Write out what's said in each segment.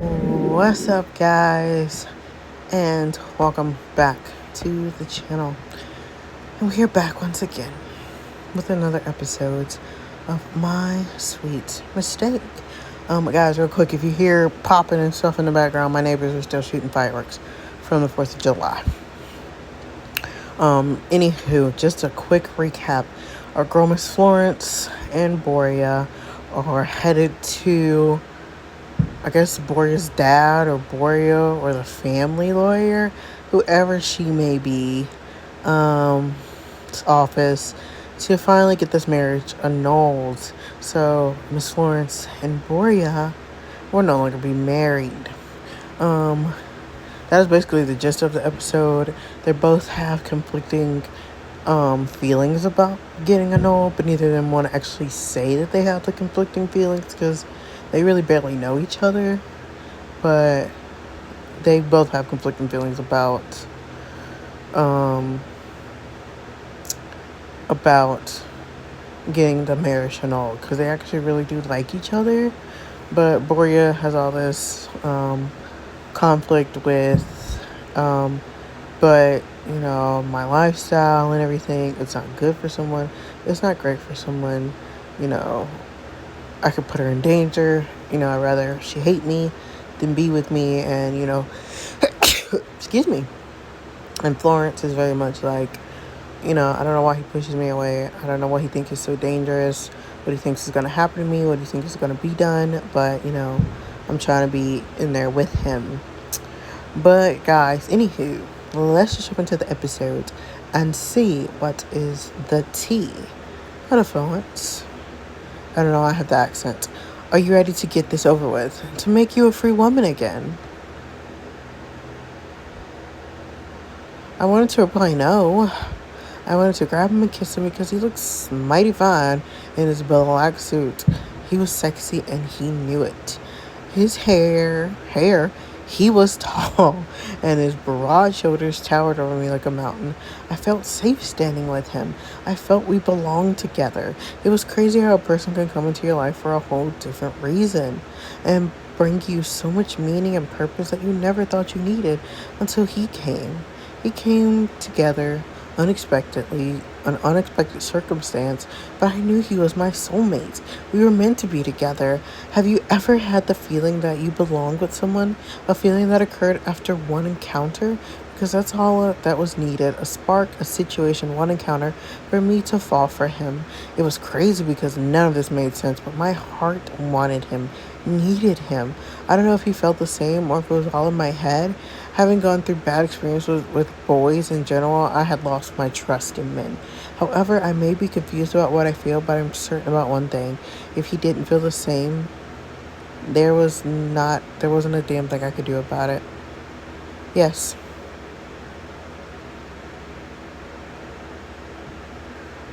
What's up, guys, and welcome back to the channel. And we're back once again with another episode of My Sweet Mistake. Guys, real quick, if you hear popping and stuff in the background, my neighbors are still shooting fireworks from the 4th of July. Anywho, just a quick recap. Our girl Miss Florence and Boria are headed to, I guess, Boria's dad or Boria or the family lawyer, whoever she may be, office to finally get this marriage annulled. So Miss Florence and Boria will no longer be married. That is basically the gist of the episode. They both have conflicting feelings about getting annulled, but neither of them want to actually say that they have the conflicting feelings because they really barely know each other. But they both have conflicting feelings about getting the marriage annulled because they actually really do like each other. But Boria has all this conflict with but my lifestyle and everything, it's not good for someone, it's not great for someone, I could put her in danger, I'd rather she hate me than be with me, and excuse me. And Florence is very much like, I don't know why he pushes me away. I don't know what he thinks is so dangerous, what he thinks is going to happen to me, what he thinks is going to be done. But, I'm trying to be in there with him. But, guys, anywho, let's just jump into the episode and see what is the tea. Hello, Florence. I don't know, I have the accent. Are you ready to get this over with? To make you a free woman again? I wanted to reply no. I wanted to grab him and kiss him because he looks mighty fine in his black suit. He was sexy and he knew it. His hair, he was tall, and his broad shoulders towered over me like a mountain. I felt safe standing with him. I felt we belonged together. It was crazy how a person can come into your life for a whole different reason and bring you so much meaning and purpose that you never thought you needed until he came. He came together unexpectedly, an unexpected circumstance, but I knew he was my soulmate. We were meant to be together. Have you ever had the feeling that you belong with someone? A feeling that occurred after one encounter? Because that's all that was needed. A spark, a situation, one encounter for me to fall for him. It was crazy because none of this made sense, but my heart wanted him, needed him. I don't know if he felt the same or if it was all in my head. Having gone through bad experiences with boys in general, I had lost my trust in men. However, I may be confused about what I feel, but I'm certain about one thing. If he didn't feel the same, there wasn't a damn thing I could do about it. Yes.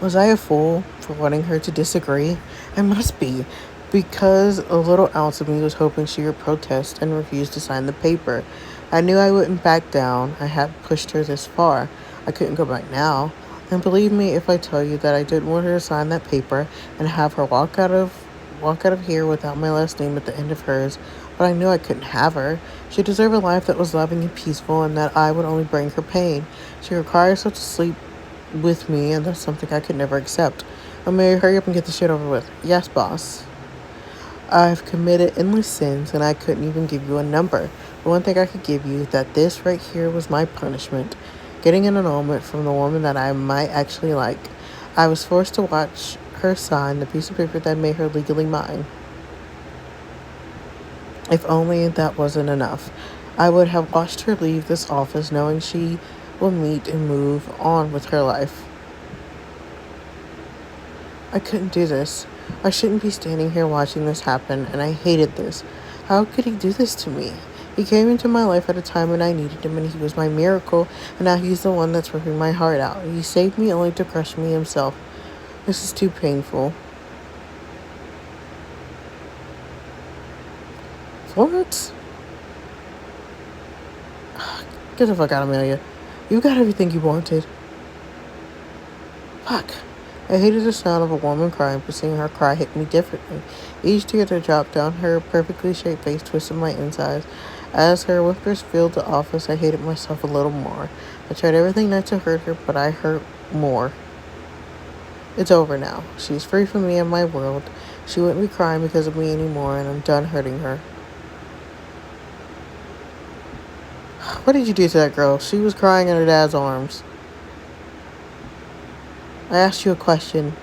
Was I a fool for wanting her to disagree? I must be, because a little ounce of me was hoping she would protest and refuse to sign the paper. I knew I wouldn't back down. I had pushed her this far. I couldn't go back now. And believe me if I tell you that I didn't want her to sign that paper and have her walk out of here without my last name at the end of hers. But I knew I couldn't have her. She deserved a life that was loving and peaceful, and that I would only bring her pain. She required herself to sleep with me, and that's something I could never accept. Mary, hurry up and get the shit over with. Yes, boss. I've committed endless sins, and I couldn't even give you a number. The one thing I could give you, that this right here was my punishment. Getting an annulment from the woman that I might actually like. I was forced to watch her sign the piece of paper that made her legally mine. If only that wasn't enough. I would have watched her leave this office knowing she will meet and move on with her life. I couldn't do this. I shouldn't be standing here watching this happen, and I hated this. How could he do this to me? He came into my life at a time when I needed him, and he was my miracle, and now he's the one that's ripping my heart out. He saved me only to crush me himself. This is too painful. Florence? Get the fuck out, Amelia. You got everything you wanted. Fuck. I hated the sound of a woman crying, but seeing her cry hit me differently. Each tear that dropped down her perfectly shaped face twisted my insides. As her whispers filled the office, I hated myself a little more. I tried everything not to hurt her, but I hurt more. It's over now. She's free from me and my world. She wouldn't be crying because of me anymore, and I'm done hurting her. What did you do to that girl? She was crying in her dad's arms. I asked you a question.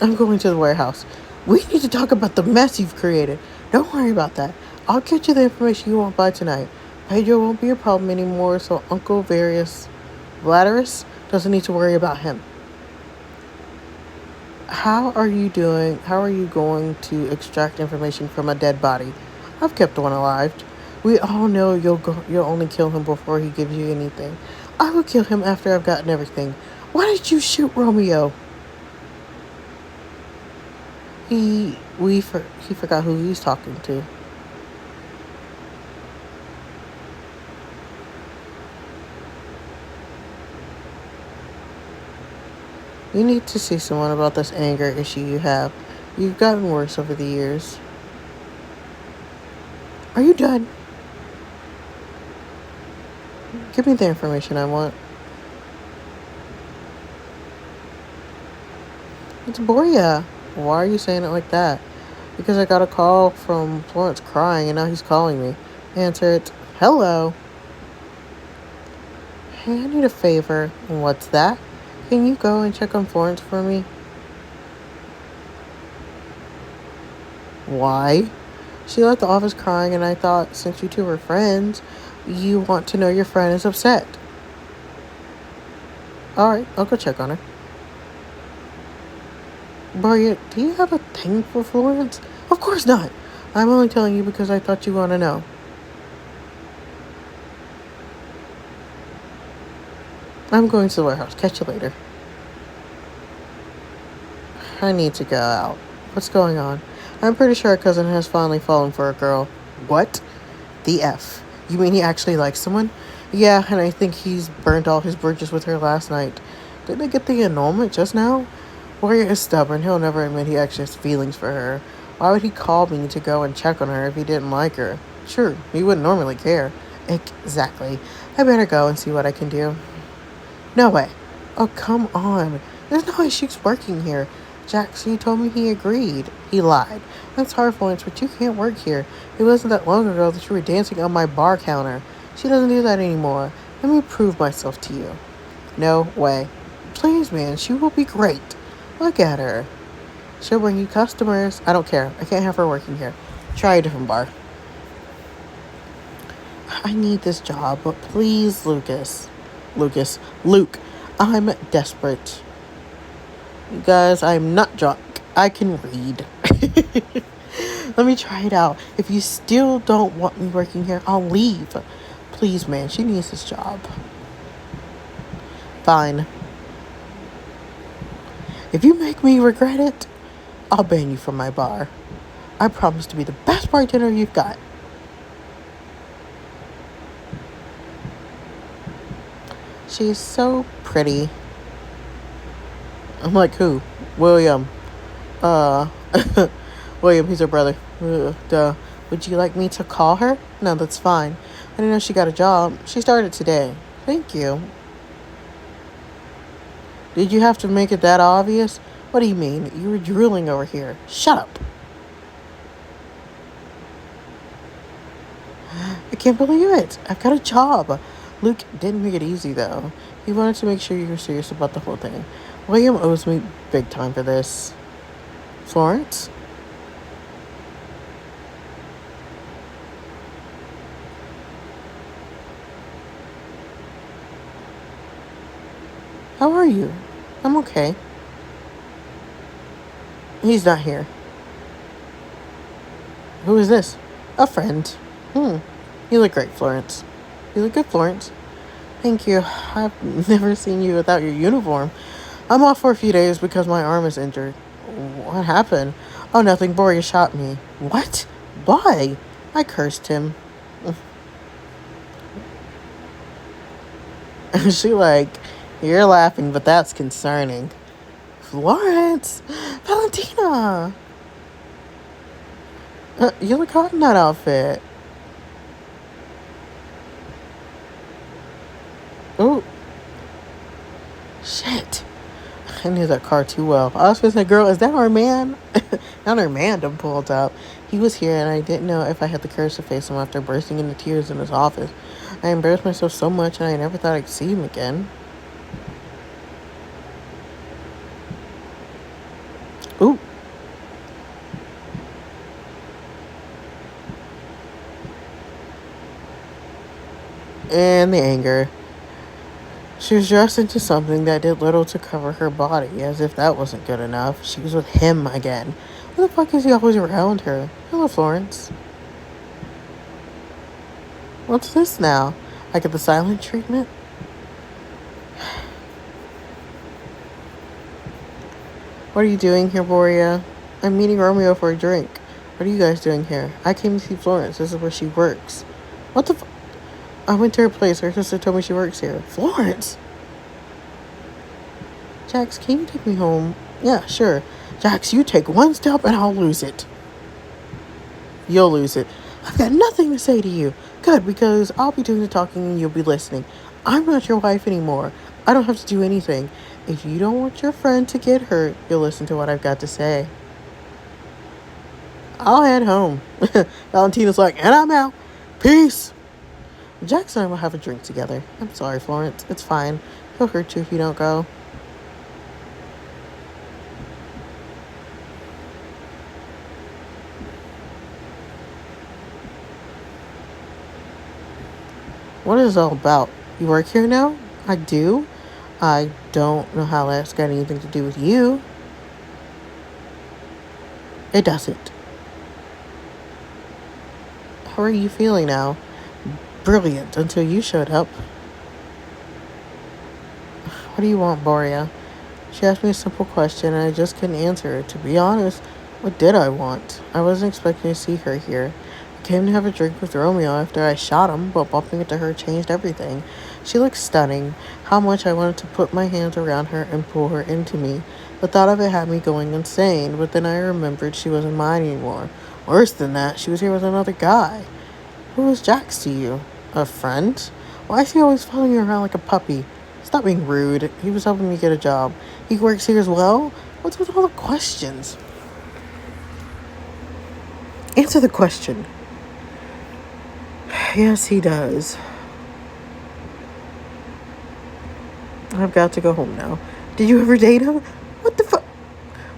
I'm going to the warehouse. We need to talk about the mess you've created. Don't worry about that. I'll get you the information you want by tonight. Pedro won't be a problem anymore, so Uncle Vladimir doesn't need to worry about him. How are you doing? How are you going to extract information from a dead body? I've kept one alive. We all know you'll only kill him before he gives you anything. I will kill him after I've gotten everything. Why did you shoot Romeo? He forgot who he's talking to. You need to see someone about this anger issue you have. You've gotten worse over the years. Are you done? Give me the information I want. It's Boria. Why are you saying it like that? Because I got a call from Florence crying and now he's calling me. Answer it. Hello. Hey, I need a favor. What's that? Can you go and check on Florence for me? Why? She left the office crying and I thought since you two were friends, you want to know your friend is upset. Alright, I'll go check on her. Boria, do you have a thing for Florence? Of course not. I'm only telling you because I thought you want to know. I'm going to the warehouse. Catch you later. I need to go out. What's going on? I'm pretty sure our cousin has finally fallen for a girl. What? The F. You mean he actually likes someone? Yeah, and I think he's burnt all his bridges with her last night. Didn't I get the annulment just now? Warrior is stubborn. He'll never admit he actually has feelings for her. Why would he call me to go and check on her if he didn't like her? Sure, he wouldn't normally care. Exactly. I better go and see what I can do. No way. Oh, come on. There's no way she's working here. Jackson told me he agreed. He lied. That's hard, Florence, but you can't work here. It wasn't that long ago that you were dancing on my bar counter. She doesn't do that anymore. Let me prove myself to you. No way. Please, man, she will be great. Look at her. She'll bring you customers. I don't care. I can't have her working here. Try a different bar. I need this job, but please, Luke, I'm desperate. You guys, I'm not drunk. I can read. Let me try it out. If you still don't want me working here, I'll leave. Please, man, she needs this job. Fine. If you make me regret it, I'll ban you from my bar. I promise to be the best bartender you've got. She's so pretty. I'm like, who? William. William, he's her brother. Duh. Would you like me to call her? No, that's fine. I didn't know she got a job. She started today. Thank you. Did you have to make it that obvious? What do you mean? You were drooling over here. Shut up. I can't believe it. I've got a job. Luke didn't make it easy, though. He wanted to make sure you were serious about the whole thing. William owes me big time for this. Florence? How are you? I'm okay. He's not here. Who is this? A friend. You look great, Florence. You look good, Florence. Thank you. I've never seen you without your uniform. I'm off for a few days because my arm is injured. What happened? Oh, nothing. Boria shot me. What? Why? I cursed him. And she like, you're laughing, but that's concerning. Florence! Valentina! You look hot in that outfit. Oh, shit. I knew that car too well. I was gonna say, girl, is that our man? Not our man done pulled up. He was here and I didn't know if I had the courage to face him after bursting into tears in his office. I embarrassed myself so much and I never thought I'd see him again. Ooh. And the anger. She was dressed into something that did little to cover her body, as if that wasn't good enough. She was with him again. What the fuck is he always around her? Hello, Florence. What's this now? I get the silent treatment? What are you doing here, Boria? I'm meeting Romeo for a drink. What are you guys doing here? I came to see Florence. This is where she works. What the I went to her place. Her sister told me she works here. Florence? Jax, can you take me home? Yeah, sure. Jax, you take one step and I'll lose it. You'll lose it. I've got nothing to say to you. Good, because I'll be doing the talking and you'll be listening. I'm not your wife anymore. I don't have to do anything. If you don't want your friend to get hurt, you'll listen to what I've got to say. I'll head home. Valentina's like, and I'm out. Peace. Jax and I will have a drink together. I'm sorry, Florence. It's fine. He'll hurt you if you don't go. What is it all about? You work here now? I do. I don't know how that's got anything to do with you. It doesn't. How are you feeling now? Brilliant, until you showed up. What do you want, Boria? She asked me a simple question and I just couldn't answer it. To be honest, what did I want? I wasn't expecting to see her here. I came to have a drink with Romeo after I shot him, but bumping into her changed everything. She looked stunning. How much I wanted to put my hands around her and pull her into me. The thought of it had me going insane, but then I remembered she wasn't mine anymore. Worse than that, she was here with another guy. Who was Jax to you? A friend? Why is he always following you around like a puppy? Stop being rude. He was helping me get a job. He works here as well? What's with all the questions? Answer the question. Yes, he does. I've got to go home now. Did you ever date him? What the fuck?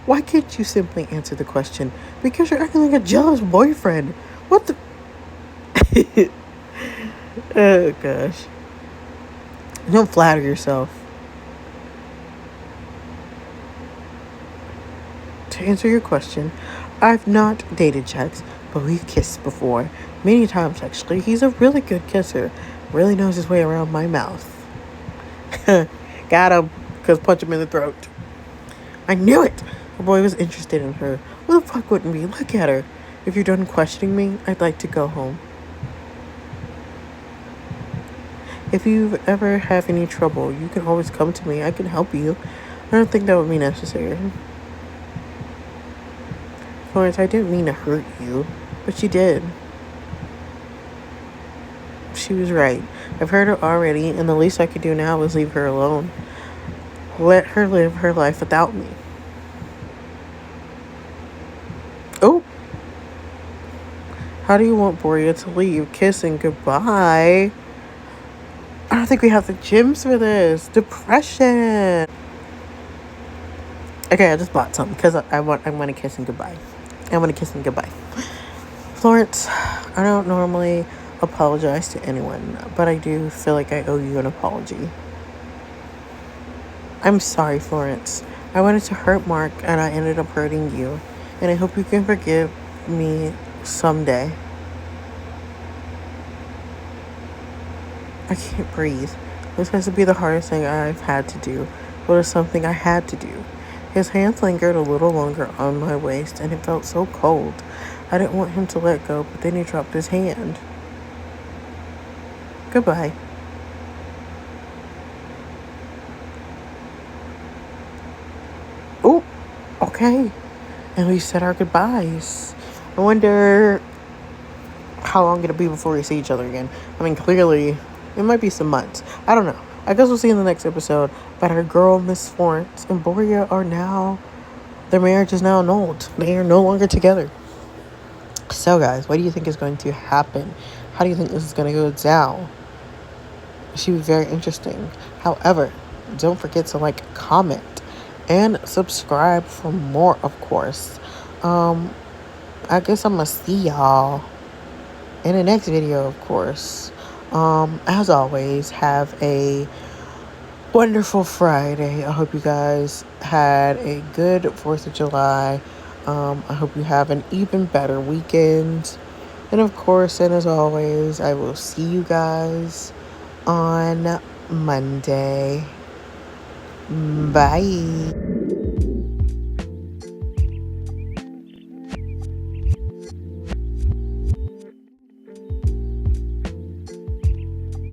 Why can't you simply answer the question? Because you're acting like a jealous boyfriend. What the... Oh, gosh. Don't flatter yourself. To answer your question, I've not dated Jax, but we've kissed before. Many times, actually. He's a really good kisser. Really knows his way around my mouth. Got him. Because punch him in the throat. I knew it. The boy was interested in her. Who the fuck wouldn't be? Look at her. If you're done questioning me, I'd like to go home. If you ever have any trouble, you can always come to me. I can help you. I don't think that would be necessary. Florence, I didn't mean to hurt you, but you did. She was right. I've heard her already, and the least I could do now is leave her alone. Let her live her life without me. Oh. How do you want Boria to leave? Kissing goodbye. I don't think we have the gyms for this. Depression. Okay, I just bought some because I want to kiss him goodbye. I want to kiss him goodbye. Florence, I don't normally apologize to anyone, but I do feel like I owe you an apology. I'm sorry, Florence. I wanted to hurt Mark and I ended up hurting you. And I hope you can forgive me someday. I can't breathe. This has to be the hardest thing I've had to do, but it's something I had to do. His hands lingered a little longer on my waist, and it felt so cold. I didn't want him to let go, but then he dropped his hand. Goodbye. okay. And we said our goodbyes. I wonder how long it'll be before we see each other again. I mean, clearly, it might be some months. I don't know. I guess we'll see in the next episode. But our girl, Miss Florence and Boria, are now, their marriage is now annulled. They are no longer together. So, guys, what do you think is going to happen? How do you think this is going to go down? It should be very interesting. However, don't forget to comment, and subscribe for more, of course. I guess I'm going to see y'all in the next video, of course. As always, have a wonderful Friday. I hope you guys had a good 4th of July. I hope you have an even better weekend. And of course, and as always, I will see you guys on Monday. Bye.